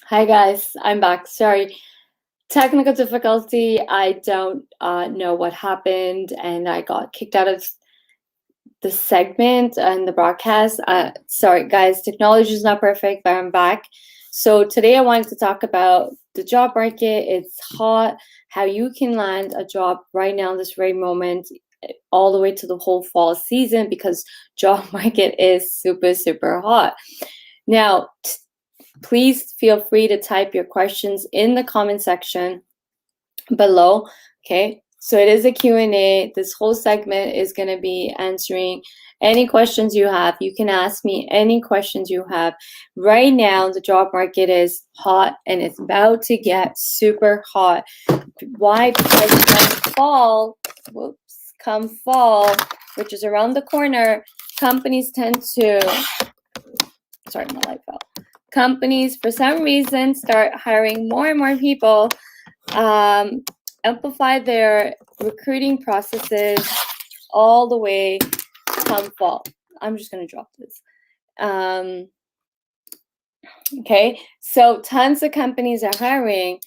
Hi guys, I'm back. Sorry, technical difficulty. I don't know what happened, and I got kicked out of the segment and the broadcast. Sorry guys, technology is not perfect, but I'm back. So today I wanted to talk about the job market. It's hot, how you can land a job right now, this very moment, all the way to the whole fall season, because job market is super hot. Now, please feel free to type your questions in the comment section below. Okay, so it is a Q&A. This whole segment is going to be answering any questions you have. You can ask me any questions you have. Right now, the job market is hot and it's about to get super hot. Why? Because come fall, which is around the corner, companies tend to, sorry, my light fell. Companies, for some reason, start hiring more and more people, amplify their recruiting processes all the way come fall. I'm just going to drop this. Okay, so tons of companies are hiring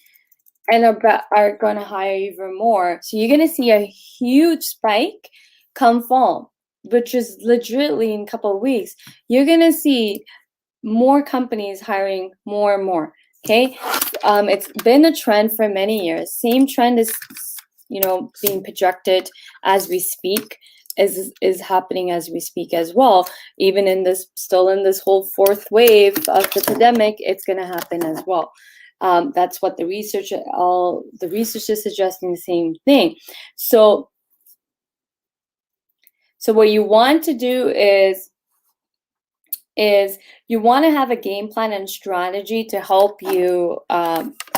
and are going to hire even more. So you're going to see a huge spike come fall, which is legitimately in a couple of weeks. You're going to see more companies hiring more and more. Okay, it's been a trend for many years. Same trend is, being projected as we speak, is happening as we speak as well. Even in this whole fourth wave of the pandemic, it's going to happen as well. That's what the research is suggesting, the same thing. So what you want to do is you want to have a game plan and strategy to help you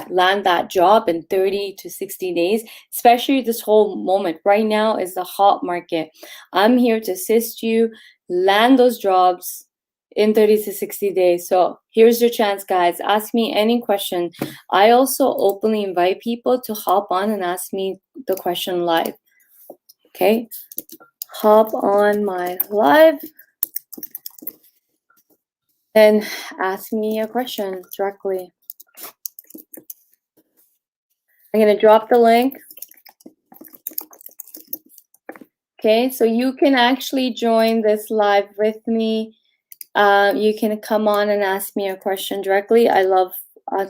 land that job in 30 to 60 days, especially this whole moment. Right now is the hot market. I'm here to assist you land those jobs in 30 to 60 days. So here's your chance, guys. Ask me any question. I also openly invite people to hop on and ask me the question live. Okay, hop on my live and ask me a question directly. I'm going to drop the link. Okay, so you can actually join this live with me. You can come on and ask me a question directly. I love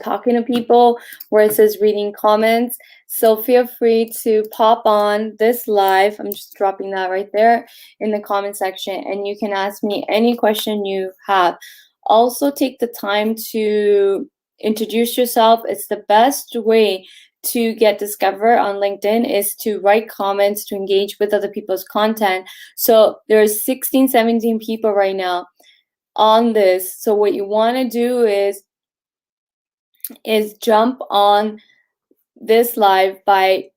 talking to people where it says reading comments. So feel free to pop on this live. I'm just dropping that right there in the comment section, and you can ask me any question you have. Also, take the time to introduce yourself. It's the best way to get discovered on LinkedIn is to write comments, to engage with other people's content. So there's 16, 17 people right now on this. So what you want to do is jump on this live by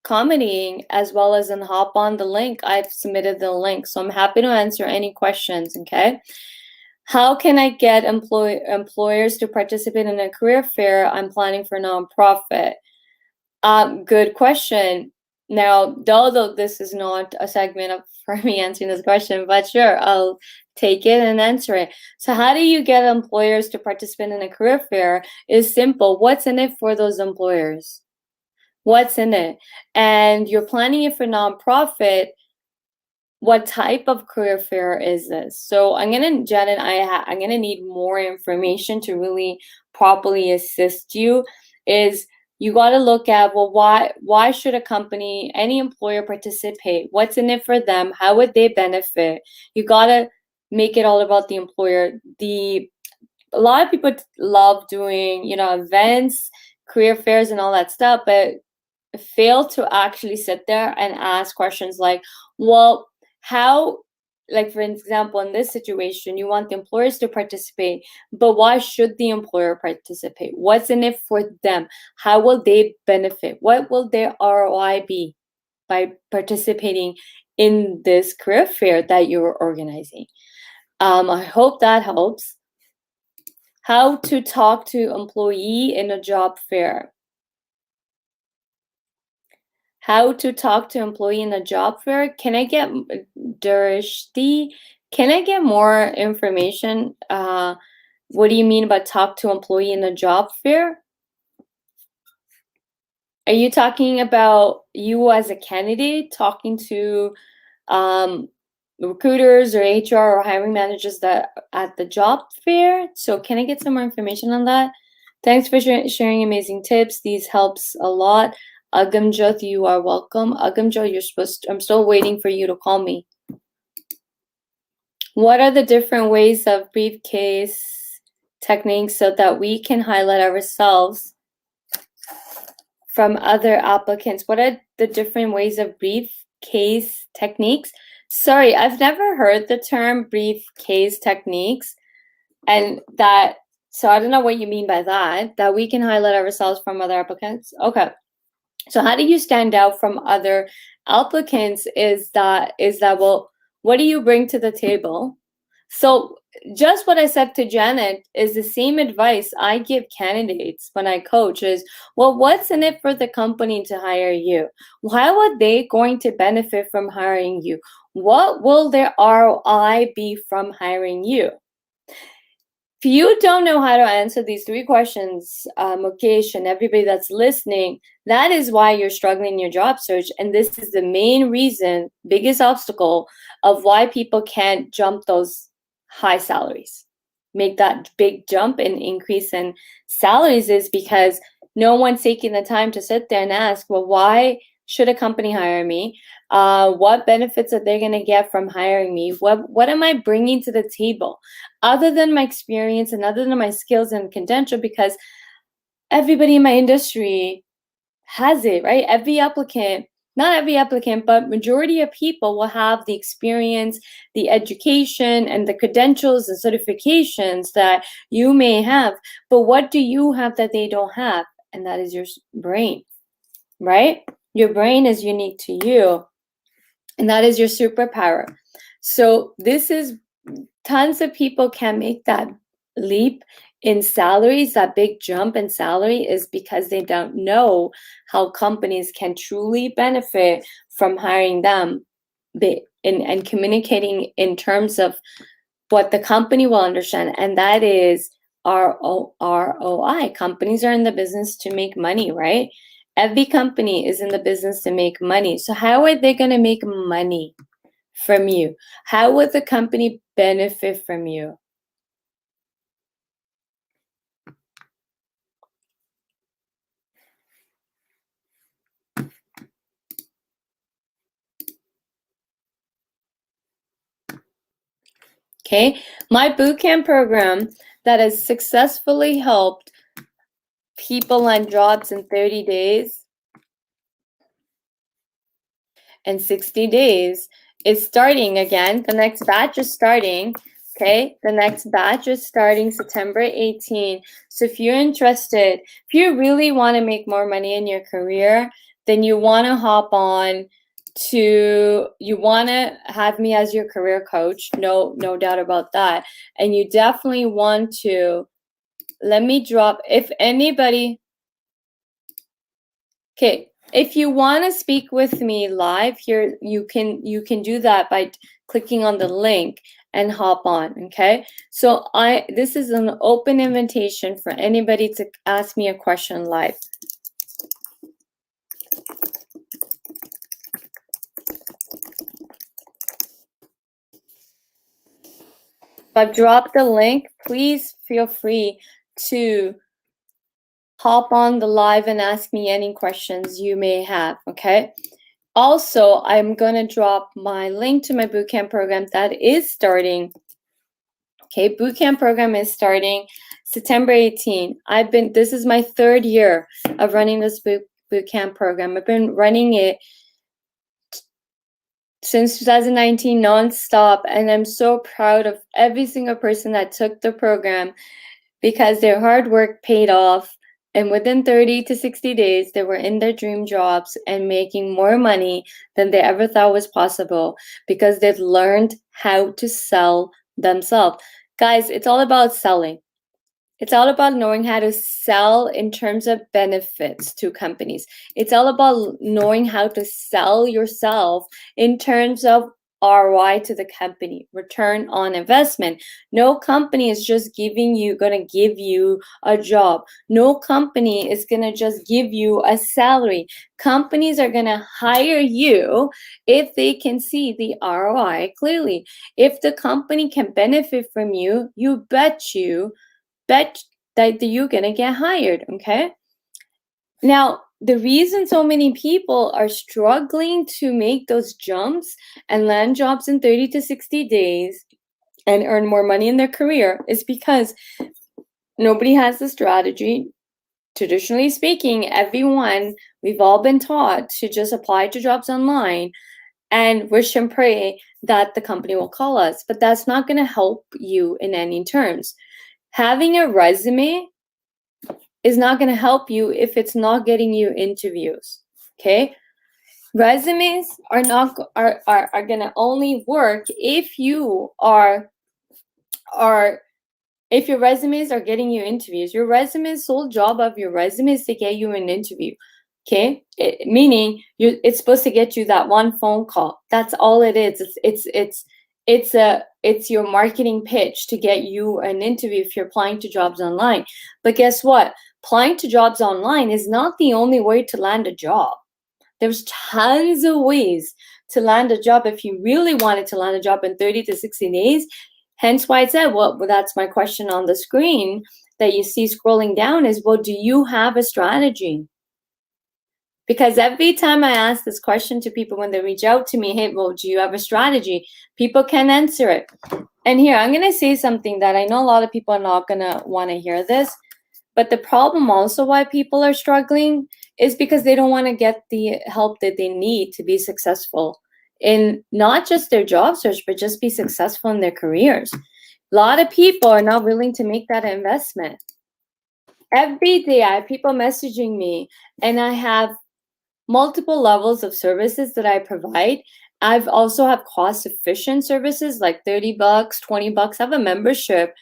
commenting, as well as hop on the link. I've submitted the link, so I'm happy to answer any questions. Okay, how can I get employers to participate in a career fair? I'm planning for nonprofit. Good question. Now, although this is not a segment for me answering this question, but sure, I'll take it and answer it. So how do you get employers to participate in a career fair? Is simple. What's in it for those employers? What's in it? And you're planning it for nonprofit. What type of career fair is this? So I'm gonna need more information to really properly assist you. You got to look at, well, why should a company, any employer participate? What's in it for them? How would they benefit? You got to make it all about the employer. A lot of people love doing, events, career fairs and all that stuff, but fail to actually sit there and ask questions like, well, how, like for example, in this situation, you want the employers to participate, but why should the employer participate? What's in it for them? How will they benefit? What will their ROI be by participating in this career fair that you're organizing? I hope that helps. How to talk to employee in a job fair. How to talk to employee in a job fair. Can I get Darishti? Can I get more information? What do you mean by talk to employee in a job fair? Are you talking about you as a candidate talking to recruiters or HR or hiring managers that at the job fair? So can I get some more information on that? Thanks for sharing amazing tips. These helps a lot. Agamjot, you are welcome. Agamjot, I'm still waiting for you to call me. What are the different ways of briefcase techniques so that we can highlight ourselves from other applicants? What are the different ways of briefcase techniques? Sorry, I've never heard the term briefcase techniques, and that, so I don't know what you mean by that we can highlight ourselves from other applicants. Okay. So how do you stand out from other applicants is that, well, what do you bring to the table? So just what I said to Janet is the same advice I give candidates when I coach is, well, what's in it for the company to hire you? How are they going to benefit from hiring you? What will their ROI be from hiring you? If you don't know how to answer these three questions, Mukesh and everybody that's listening, that is why you're struggling in your job search. And this is the main reason, biggest obstacle of why people can't jump those high salaries. Make that big jump and increase in salaries is because no one's taking the time to sit there and ask, well, why should a company hire me? What benefits are they going to get from hiring me? What am I bringing to the table other than my experience and other than my skills and credential? Because everybody in my industry has it, right? Every applicant, not every applicant, but majority of people will have the experience, the education, and the credentials and certifications that you may have. But what do you have that they don't have? And that is your brain, right? Your brain is unique to you. And that is your superpower. So this is, tons of people can make that leap in salaries, that big jump in salary is because they don't know how companies can truly benefit from hiring them and communicating in terms of what the company will understand. And that is ROI. Companies are in the business to make money, right? Every company is in the business to make money. So how are they going to make money from you? How would the company benefit from you? Okay, my bootcamp program that has successfully helped people land jobs in 30 days and 60 days is starting again. The next batch is starting. Okay, the next batch is starting September 18. So if you're interested, if you really want to make more money in your career, then you want to hop on to, you want to have me as your career coach, no doubt about that. And you definitely want to, let me drop, if anybody, okay, if you want to speak with me live here, you can do that by clicking on the link and hop on. Okay, so this is an open invitation for anybody to ask me a question live. I've dropped the link. Please feel free to hop on the live and ask me any questions you may have, okay? Also, I'm gonna drop my link to my bootcamp program that is starting. Okay, bootcamp program is starting September 18. This is my 3rd year of running this bootcamp program. I've been running it since 2019 nonstop, and I'm so proud of every single person that took the program because their hard work paid off. And within 30 to 60 days, they were in their dream jobs and making more money than they ever thought was possible because they've learned how to sell themselves. Guys, it's all about selling. It's all about knowing how to sell in terms of benefits to companies. It's all about knowing how to sell yourself in terms of ROI to the company, return on investment. No company is just gonna give you a job. No company is gonna just give you a salary. Companies are gonna hire you if they can see the ROI clearly. If the company can benefit from you, bet that you're gonna get hired, okay? Now, the reason so many people are struggling to make those jumps and land jobs in 30 to 60 days and earn more money in their career is because nobody has the strategy. Traditionally speaking, we've all been taught to just apply to jobs online and wish and pray that the company will call us. But that's not going to help you in any terms. Having a resume is not going to help you if it's not getting you interviews. Okay? Resumes are going to only work if your resumes are getting you interviews. Your resume's sole job of your resume is to get you an interview. Okay? Meaning it's supposed to get you that one phone call. That's all it is. It's your marketing pitch to get you an interview if you're applying to jobs online. But guess what? Applying to jobs online is not the only way to land a job. There's tons of ways to land a job if you really wanted to land a job in 30 to 60 days. Hence why I said, well, that's my question on the screen that you see scrolling down is, well, do you have a strategy? Because every time I ask this question to people when they reach out to me, hey, well, do you have a strategy? People can answer it. And here, I'm going to say something that I know a lot of people are not going to want to hear this. But the problem also why people are struggling is because they don't want to get the help that they need to be successful in not just their job search, but just be successful in their careers. A lot of people are not willing to make that investment. Every day I have people messaging me, and I have multiple levels of services that I provide. I've also have cost efficient services like $30, $20. I have a membership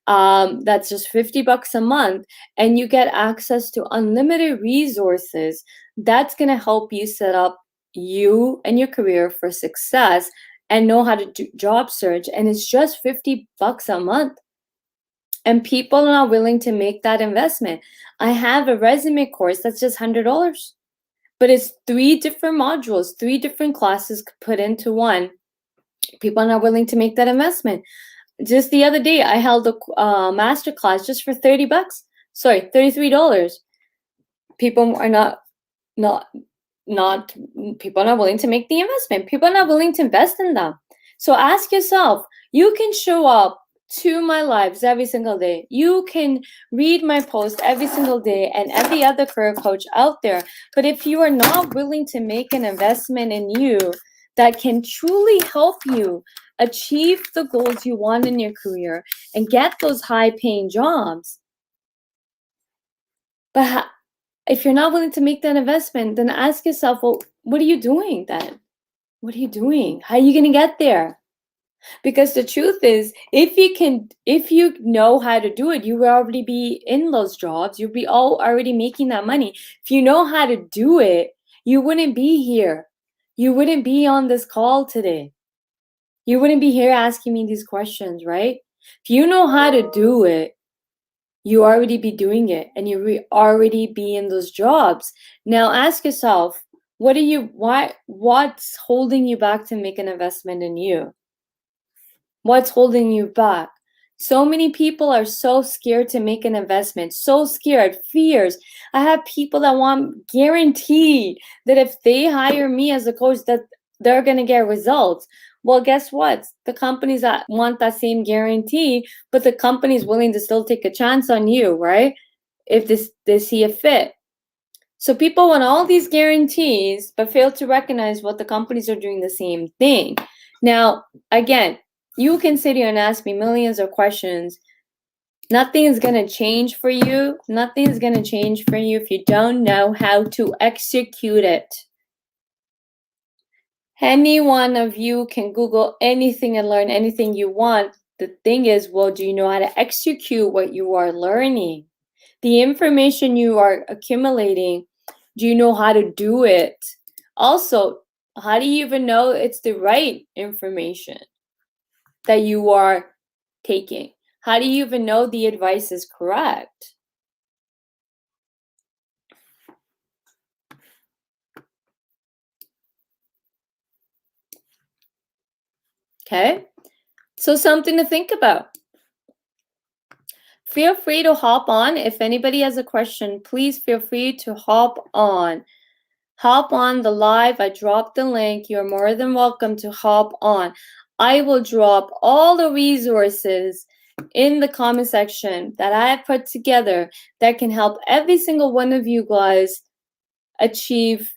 that's just $50 a month, and you get access to unlimited resources that's going to help you set up you and your career for success and know how to do job search. And it's just $50 a month. And people are not willing to make that investment. I have a resume course that's just $100, but it's 3 different modules, 3 different classes put into one. People are not willing to make that investment. Just the other day, I held a master class just for $30. Sorry, $33. People are not people are not willing to make the investment. People are not willing to invest in them. So ask yourself, you can show up to my lives every single day. You can read my posts every single day and every other career coach out there. But if you are not willing to make an investment in you that can truly help you achieve the goals you want in your career and get those high-paying jobs. But if you're not willing to make that investment, then ask yourself, well, what are you doing then? What are you doing? How are you going to get there? Because the truth is, if you know how to do it, you will already be in those jobs. You'll be already making that money. If you know how to do it, you wouldn't be here. You wouldn't be on this call today. You wouldn't be here asking me these questions, right? If you know how to do it, you already be doing it and you already be in those jobs. Now ask yourself, what's holding you back to make an investment in you? What's holding you back? So many people are so scared to make an investment, so scared, fears. I have people that want guaranteed that if they hire me as a coach that they're going to get results. Well, guess what? The companies that want that same guarantee, but the company is willing to still take a chance on you, right? If they see a fit. So people want all these guarantees, but fail to recognize what the companies are doing the same thing. Now, again, you can sit here and ask me millions of questions. Nothing is going to change for you. Nothing is going to change for you if you don't know how to execute it. Any one of you can Google anything and learn anything you want. The thing is, well, do you know how to execute what you are learning? The information you are accumulating, do you know how to do it? Also, How do you even know it's the right information that you are taking? How do you even know the advice is correct? Okay, so something to think about. Feel free to hop on. If anybody has a question, please feel free to hop on. Hop on the live. I dropped the link. You're more than welcome to hop on. I will drop all the resources in the comment section that I have put together that can help every single one of you guys achieve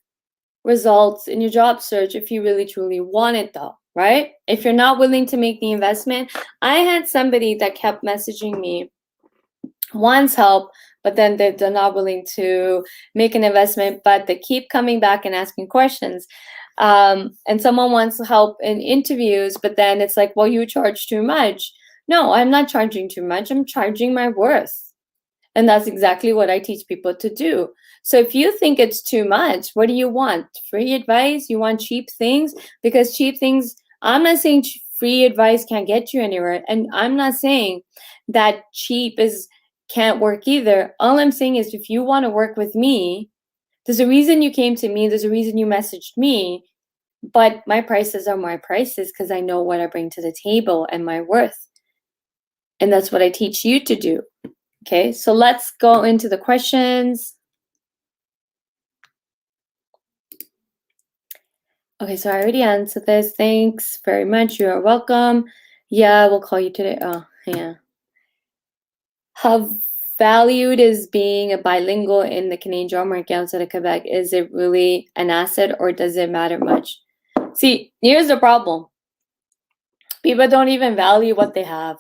results in your job search if you really truly want it, though, right? If you're not willing to make the investment, I had somebody that kept messaging me, wants help, but then they're not willing to make an investment, but they keep coming back and asking questions. And someone wants help in interviews, but then it's like, well, you charge too much. No, I'm not charging too much. I'm charging my worth. And that's exactly what I teach people to do. So if you think it's too much, what do you want? Free advice? You want cheap things? Because cheap things, I'm not saying free advice can't get you anywhere. And I'm not saying that cheap can't work either. All I'm saying is if you want to work with me, there's a reason you came to me. There's a reason you messaged me. But my prices are my prices because I know what I bring to the table and my worth. And that's what I teach you to do. Okay, so let's go into the questions. Okay, so I already answered this. Thanks very much. You are welcome. Yeah, we'll call you today. Oh, yeah. How valued is being a bilingual in the Canadian job market outside of Quebec? Is it really an asset or does it matter much? See, here's the problem. People don't even value what they have.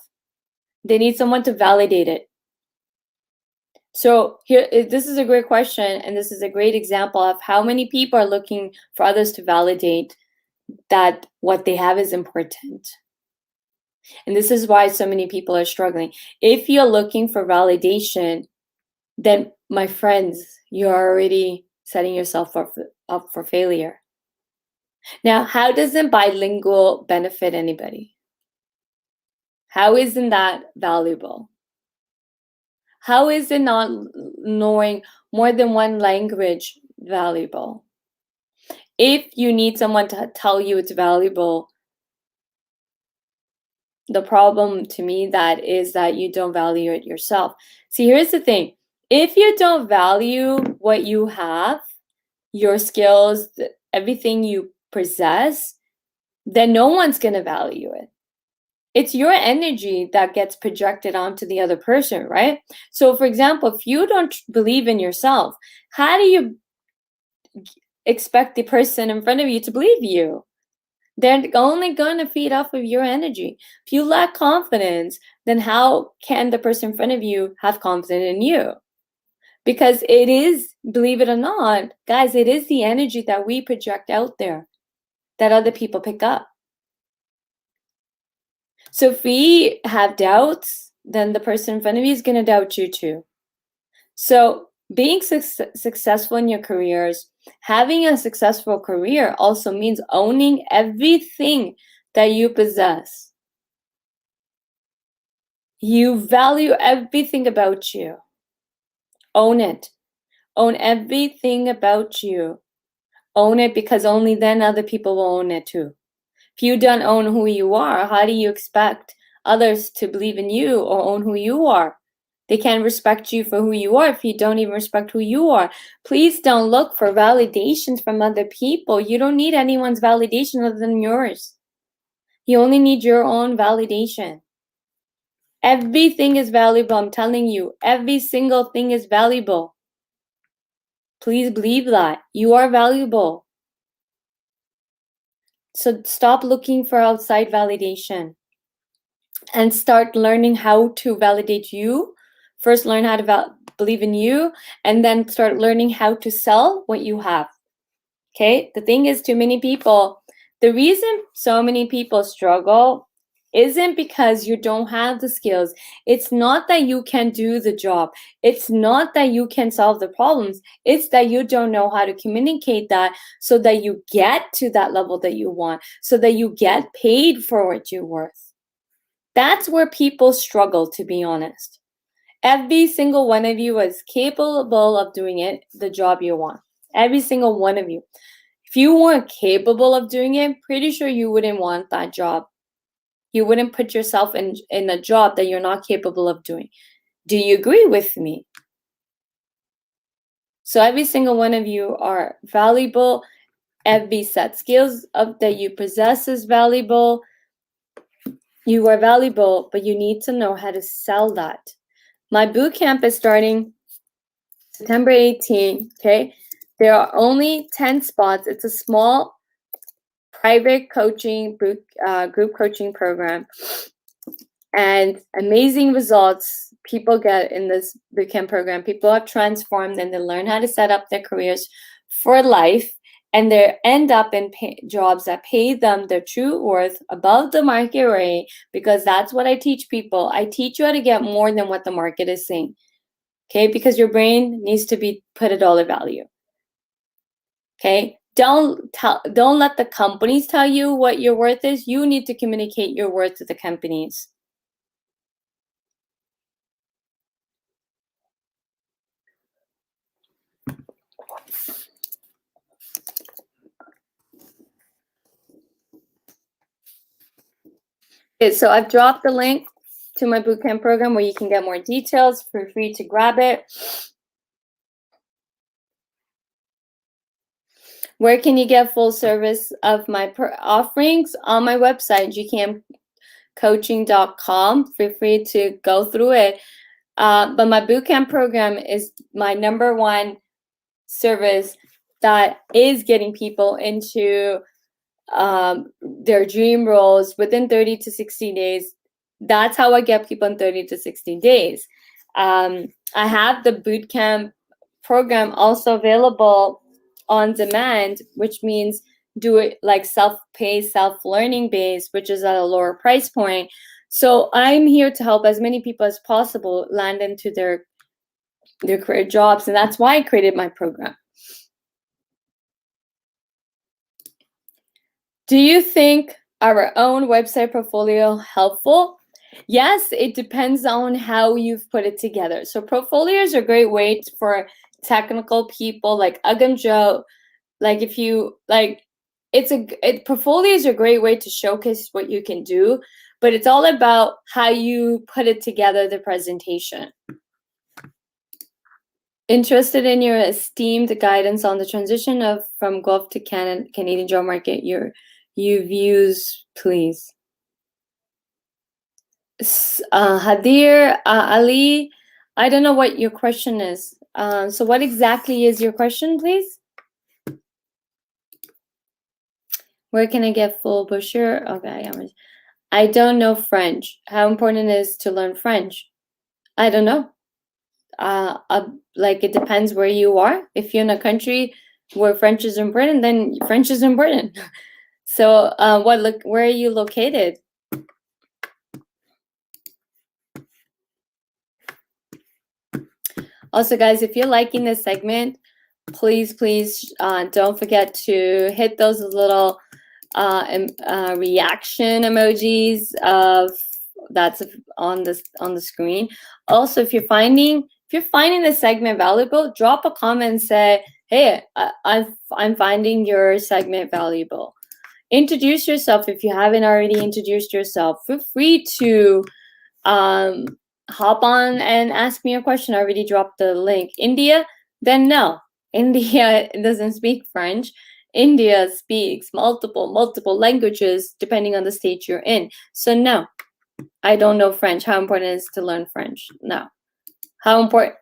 They need someone to validate it. So here, this is a great question, and this is a great example of how many people are looking for others to validate that what they have is important. And this is why so many people are struggling. If you're looking for validation, then my friends, you're already setting yourself up for failure. Now, how doesn't bilingual benefit anybody? How isn't that valuable? How is it not knowing more than one language valuable? If you need someone to tell you it's valuable, the problem to me that is that you don't value it yourself. See, here's the thing. If you don't value what you have, your skills, everything you possess, then no one's going to value it. It's your energy that gets projected onto the other person, right? So, for example, if you don't believe in yourself, how do you expect the person in front of you to believe you? They're only going to feed off of your energy. If you lack confidence, then how can the person in front of you have confidence in you? Because it is, believe it or not, guys, it is the energy that we project out there that other people pick up. So if we have doubts, then the person in front of you is going to doubt you too. So being successful in your careers, having a successful career also means owning everything that you possess. You value everything about you. Own it. Own everything about you. Own it because only then other people will own it too. If you don't own who you are, how do you expect others to believe in you or own who you are? They can't respect you for who you are if you don't even respect who you are. Please don't look for validations from other people. You don't need anyone's validation other than yours. You only need your own validation. Everything is valuable. I'm telling you, every single thing is valuable. Please believe that. You are valuable. So stop looking for outside validation and start learning how to validate you. First, learn how to believe in you, and then start learning how to sell what you have. Okay? The thing is, too many people, the reason so many people struggle isn't because you don't have the skills. It's not that you can't do the job. It's not that you can solve the problems. It's that you don't know how to communicate that so that you get to that level that you want, so that you get paid for what you're worth. That's where people struggle, to be honest. Every single one of you is capable of doing it, the job you want. Every single one of you. If you weren't capable of doing it, pretty sure you wouldn't want that job. You wouldn't put yourself in a job that you're not capable of doing. Do you agree with me? So every single one of you are valuable. Every set skills that you possess is valuable. You are valuable, but you need to know how to sell that. My bootcamp is starting September 18th, okay? There are only 10 spots. It's a small private coaching group coaching program, and amazing results people get in this bootcamp program. People are transformed and they learn how to set up their careers for life, and they end up in jobs that pay them their true worth above the market rate, because that's what I teach people. I teach you how to get more than what the market is saying, okay? Because your brain needs to be put at dollar value, okay? Don't let the companies tell you what your worth is. You need to communicate your worth to the companies. Okay, so I've dropped the link to my bootcamp program where you can get more details. Feel free to grab it. Where can you get full service of my offerings? On my website, gcamcoaching.com. Feel free to go through it. But my bootcamp program is my #1 service that is getting people into their dream roles within 30 to 60 days. That's how I get people in 30 to 60 days. I have the bootcamp program also available on demand, which means do it like self-pay, self-learning base, which is at a lower price point. So I'm here to help as many people as possible land into their career jobs, and that's why I created my program. Do you think our own website portfolio helpful? Yes, it depends on how you've put it together. So portfolios are a great way for technical people like Ugam Joe. Like if you like, portfolios are a great way to showcase what you can do, but it's all about how you put it together, the presentation. Interested in your esteemed guidance on the transition from Gulf to Canadian job market, your views, please. Hadir Ali, I don't know what your question is. So what exactly is your question, please? Where can I get full brochure? Okay, I don't know French. How important it is to learn French? I don't know. Like it depends where you are. If you're in a country where French is important, then French is important. So where are you located? Also, guys, if you're liking this segment, please don't forget to hit those little reaction emojis that's on the screen. Also, if you're finding this segment valuable, drop a comment and say, hey, I'm finding your segment valuable. Introduce yourself if you haven't already introduced yourself. Feel free to hop on and ask me a question. I already dropped the link. India? Then no. India doesn't speak French. India speaks multiple languages depending on the state you're in. So no, I don't know French. How important it is to learn French? No.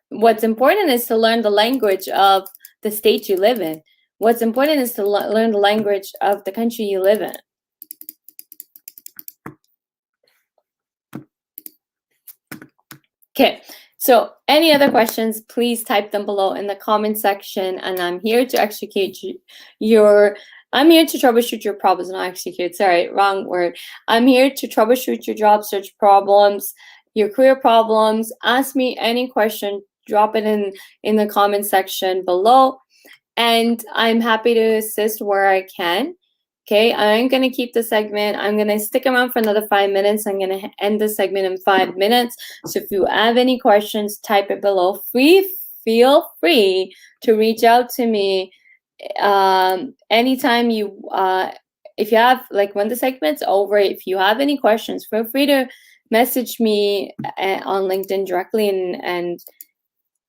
What's important is to learn the language of the state you live in. What's important is to learn the language of the country you live in. Okay, so any other questions, please type them below in the comment section, and I'm here to execute your I'm here to troubleshoot your problems, not execute. Sorry, wrong word. I'm here to troubleshoot your job search problems, your career problems. Ask me any question, drop it in the comment section below, and I'm happy to assist where I can. Okay, I'm going to keep the segment. I'm going to stick around for another 5 minutes. I'm going to end the segment in 5 minutes. So if you have any questions, type it below. Feel free to reach out to me anytime you, if you have, like when the segment's over, if you have any questions, feel free to message me on LinkedIn directly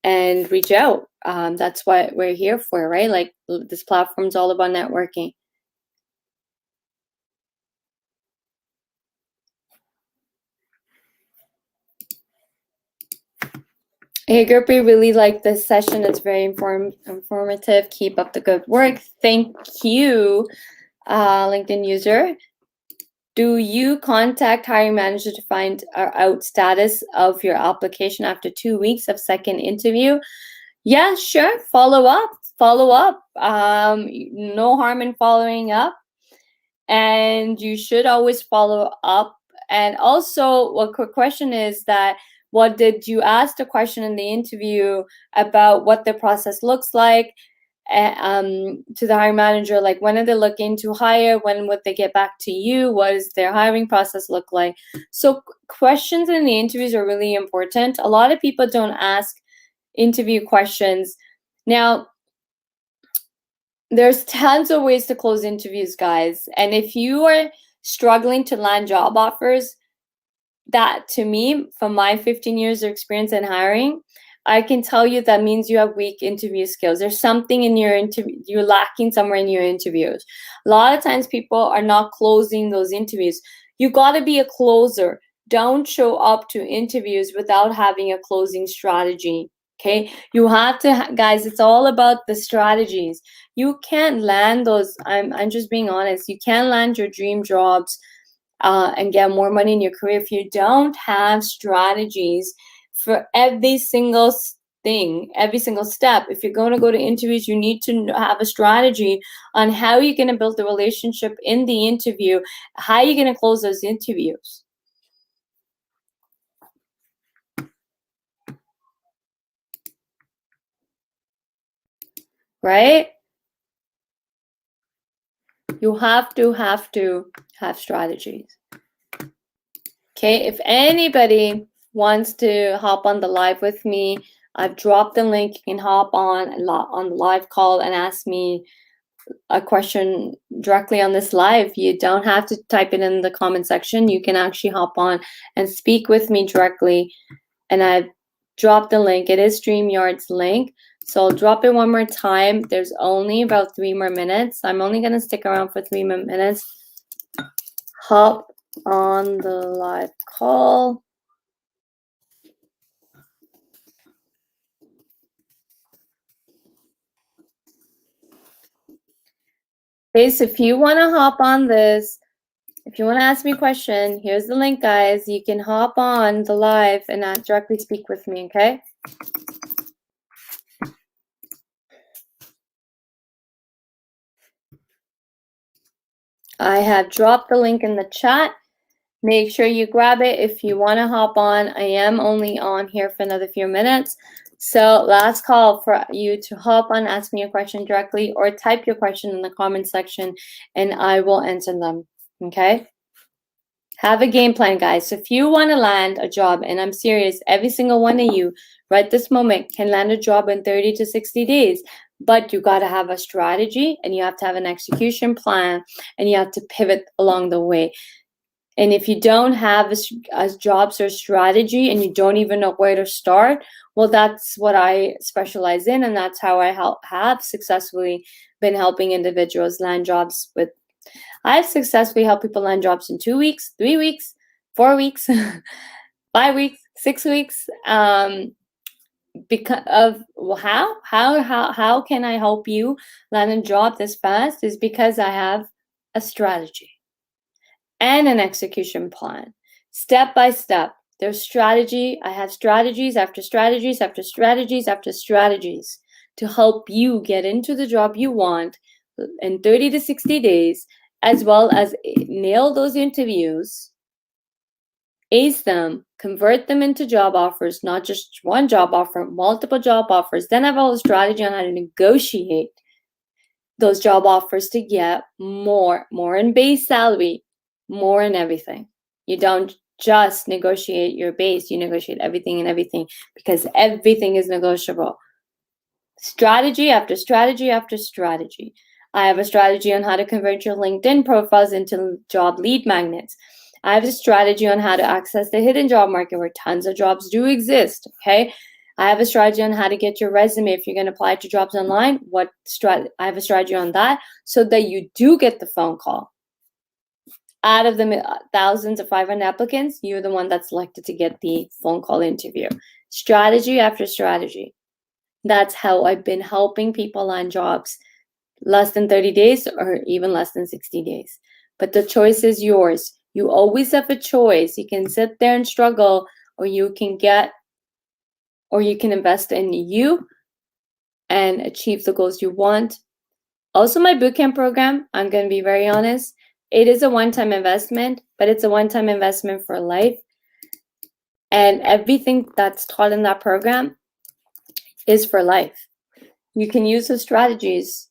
and reach out. That's what we're here for, right? Like this platform's all about networking. Hey, Gurpreet, really like this session. It's very informative. Keep up the good work. Thank you, LinkedIn user. Do you contact hiring manager to find out status of your application after 2 weeks of second interview? Yeah, sure. Follow up. No harm in following up. And you should always follow up. And also, a quick question is that, what did you ask the question in the interview about what the process looks like to the hiring manager? Like, when are they looking to hire? When would they get back to you? What does their hiring process look like? So questions in the interviews are really important. A lot of people don't ask interview questions. Now, there's tons of ways to close interviews, guys. And if you are struggling to land job offers, that to me, from my 15 years of experience in hiring, I can tell you that means you have weak interview skills. There's something in your interview, you're lacking somewhere in your interviews. A lot of times people are not closing those interviews. You got to be a closer. Don't show up to interviews without having a closing strategy. Okay, you have to, guys, it's all about the strategies. You can't land those, I'm just being honest, you can't land your dream jobs and get more money in your career if you don't have strategies for every single thing, every single step. If you're going to go to interviews, you need to have a strategy on how you're going to build the relationship in the interview, how you're going to close those interviews. Right? You have to have strategies. Okay, if anybody wants to hop on the live with me, I've dropped the link. You can hop on the live call and ask me a question directly on this live. You don't have to type it in the comment section. You can actually hop on and speak with me directly. And I've dropped the link. It is StreamYard's link. So I'll drop it one more time. There's only about 3 more minutes. I'm only going to stick around for 3 more minutes. Hop on the live call. Okay, so if you want to hop on this, if you want to ask me a question, here's the link, guys. You can hop on the live and not directly speak with me, okay? I have dropped the link in the chat. Make sure you grab it if you want to hop on. I am only on here for another few minutes. So last call for you to hop on, ask me a question directly, or type your question in the comment section and I will answer them, okay? Have a game plan, guys. So if you want to land a job, and I'm serious, every single one of you right this moment can land a job in 30 to 60 days. But you got to have a strategy and you have to have an execution plan and you have to pivot along the way. And if you don't have a job search strategy and you don't even know where to start, well, that's what I specialize in. And that's how I have successfully been helping individuals land jobs with. I've successfully helped people land jobs in 2 weeks, 3 weeks, 4 weeks, 5 weeks, 6 weeks. Because of how can I help you land a job this fast is because I have a strategy and an execution plan, step by step. There's strategy. I have strategies after strategies after strategies after strategies to help you get into the job you want in 30 to 60 days, as well as nail those interviews, ace them, convert them into job offers, not just one job offer, multiple job offers. Then have a strategy on how to negotiate those job offers to get more in base salary, more in everything. You don't just negotiate your base, you negotiate everything and everything, because everything is negotiable. Strategy after strategy after strategy. I have a strategy on how to convert your LinkedIn profiles into job lead magnets. I have a strategy on how to access the hidden job market where tons of jobs do exist, okay? I have a strategy on how to get your resume if you're going to apply to jobs online. I have a strategy on that so that you do get the phone call. Out of the thousands of 500 applicants, you're the one that's selected to get the phone call interview. Strategy after strategy. That's how I've been helping people land jobs less than 30 days or even less than 60 days. But the choice is yours. You always have a choice. You can sit there and struggle, or you can invest in you and achieve the goals you want. Also, my bootcamp program, I'm going to be very honest, it is a one-time investment, but it's a one-time investment for life. And everything that's taught in that program is for life. You can use the strategies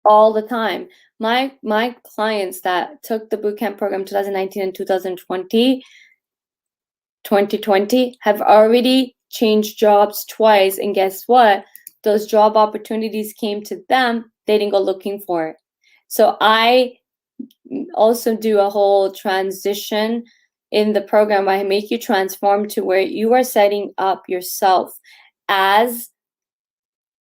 all the time. My clients that took the bootcamp program 2019 and 2020 have already changed jobs twice, and guess what? Those job opportunities came to them. They didn't go looking for it. So I also do a whole transition in the program where I make you transform to where you are setting up yourself as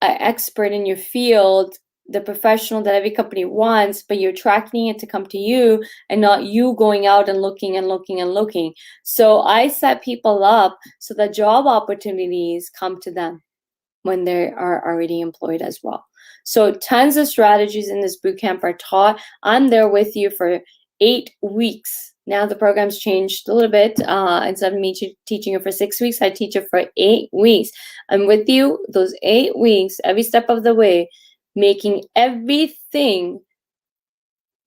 an expert in your field, the professional that every company wants, but you're attracting it to come to you and not you going out and looking and looking and looking. So I set people up so that job opportunities come to them when they are already employed as well. So tons of strategies in this bootcamp are taught. I'm there with you for 8 weeks. Now the program's changed a little bit. Instead of me teaching you for 6 weeks, I teach you for 8 weeks. I'm with you those 8 weeks, every step of the way, making everything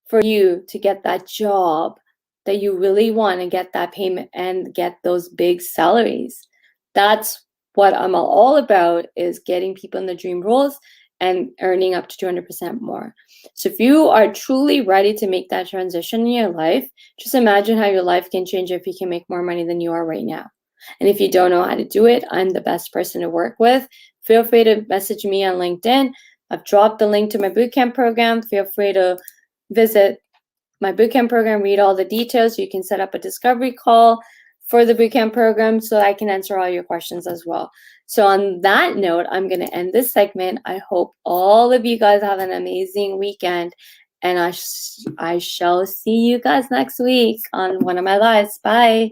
for you to get that job that you really want and get that payment and get those big salaries. That's what I'm all about, is getting people in the dream roles and earning up to 200% more. So if you are truly ready to make that transition in your life, just imagine how your life can change if you can make more money than you are right now. And if you don't know how to do it, I'm the best person to work with. Feel free to message me on LinkedIn. I've dropped the link to my bootcamp program. Feel free to visit my bootcamp program, read all the details. You can set up a discovery call for the bootcamp program so I can answer all your questions as well. So on that note, I'm going to end this segment. I hope all of you guys have an amazing weekend, and I shall see you guys next week on one of my lives. Bye.